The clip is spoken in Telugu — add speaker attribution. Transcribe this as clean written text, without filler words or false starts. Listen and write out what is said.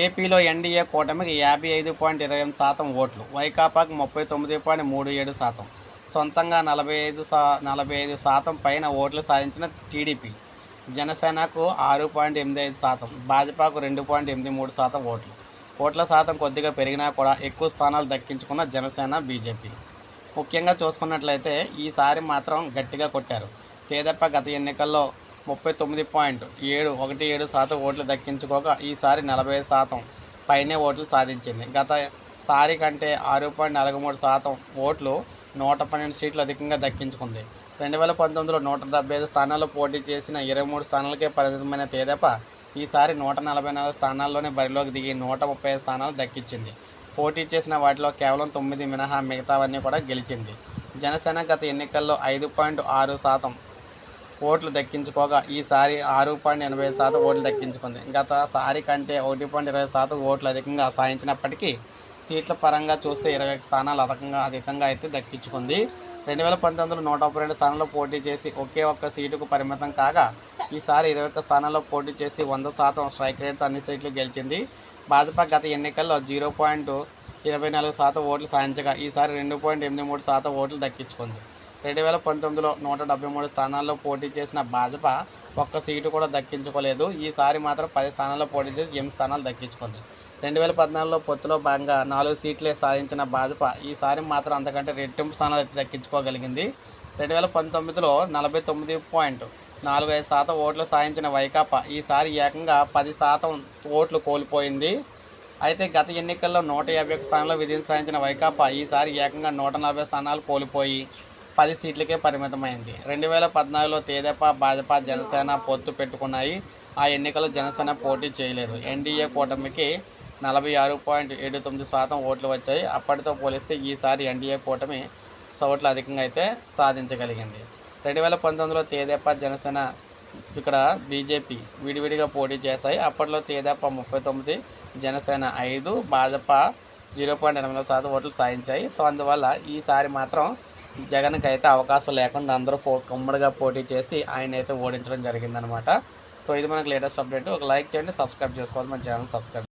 Speaker 1: ఏపీలో ఎన్డీఏ కూటమికి 55.28% ఓట్లు, వైకాపాకు 39.37%, సొంతంగా 45% పైన ఓట్లు సాధించిన టీడీపీ, జనసేనకు 6.85%, భాజపాకు 2.83% ఓట్లు. ఓట్ల శాతం కొద్దిగా పెరిగినా కూడా ఎక్కువ స్థానాలు దక్కించుకున్న జనసేన, బీజేపీ. ముఖ్యంగా చూసుకున్నట్లయితే ఈసారి మాత్రం గట్టిగా కొట్టారు. తెదేపా గత ఎన్నికల్లో 39.717% ఓట్లు దక్కించుకోగా ఈసారి 40% పైనే ఓట్లు సాధించింది. గత సారి కంటే 6.43% ఓట్లు 112 సీట్లు అధికంగా దక్కించుకుంది. 2019లో 175 స్థానాల్లో పోటీ చేసిన 23 స్థానాలకే పరిమితమైన తెదేపా ఈసారి 144 స్థానాల్లోనే బరిలోకి దిగి 135 స్థానాలు దక్కించింది. పోటీ చేసిన వాటిలో కేవలం 9 మినహా మిగతావన్నీ కూడా గెలిచింది. జనసేన గత ఎన్నికల్లో 5.6% ఓట్లు దక్కించుకోగా ఈసారి 6.85% ఓట్లు దక్కించుకుంది. గత సారి కంటే 1.20% ఓట్లు అధికంగా సాధించినప్పటికీ సీట్ల పరంగా చూస్తే 21 స్థానాలు అధికంగా అయితే దక్కించుకుంది. 2019లో 132 స్థానాల్లో పోటీ చేసి ఒకే ఒక్క సీటుకు పరిమితం కాగా ఈసారి 21 స్థానాల్లో పోటీ చేసి 100% స్ట్రైక్ రేట్తో అన్ని సీట్లు గెలిచింది. భాజపా గత ఎన్నికల్లో 0.24% ఓట్లు సాధించగా ఈసారి 2.83% ఓట్లు దక్కించుకుంది. 2019లో 173 స్థానాల్లో పోటీ చేసిన భాజపా ఒక్క సీటు కూడా దక్కించుకోలేదు. ఈసారి మాత్రం 10 స్థానాల్లో పోటీ చేసి 8 స్థానాలు దక్కించుకుంది. 2014లో పొత్తులో భాగంగా 4 సీట్లే సాధించిన భాజపా ఈసారి మాత్రం అంతకంటే రెట్టింపు స్థానాలు అయితే దక్కించుకోగలిగింది. 2019లో 49.45% ఓట్లు సాధించిన వైకాపా ఈసారి ఏకంగా 10% ఓట్లు కోల్పోయింది. అయితే గత ఎన్నికల్లో 151 స్థానాల్లో విజయం సాధించిన వైకాపా ఈసారి ఏకంగా 140 స్థానాలు కోల్పోయి 10 సీట్లకే పరిమితమైంది. 2014లో తెదేపా, భాజపా, జనసేన పొత్తు పెట్టుకున్నాయి. ఆ ఎన్నికల్లో జనసేన పోటీ చేయలేదు. ఎన్డీఏ కూటమికి 46.79% ఓట్లు వచ్చాయి. అప్పటితో పోలిస్తే ఈసారి ఎన్డీఏ కూటమి ఓట్లు అధికంగా అయితే సాధించగలిగింది. 2019లో తెదేపా, జనసేన ఇక్కడ బీజేపీ విడివిడిగా పోటీ చేశాయి. అప్పట్లో తెదేపా 39, జనసేన 5, భాజపా 0.8% ఓట్లు సాధించాయి. సో అందువల్ల ఈసారి మాత్రం జగన్కి అయితే అవకాశం లేకుండా అందరూ ఉమ్మడిగా పోటీ చేసి ఆయన అయితే ఓడించడం జరిగిందనమాట. సో ఇది మనకు లేటెస్ట్ అప్డేట్. ఒక లైక్ చేయండి, సబ్స్క్రైబ్ చేసుకోవాలి, మన ఛానల్ సబ్స్క్రైబ్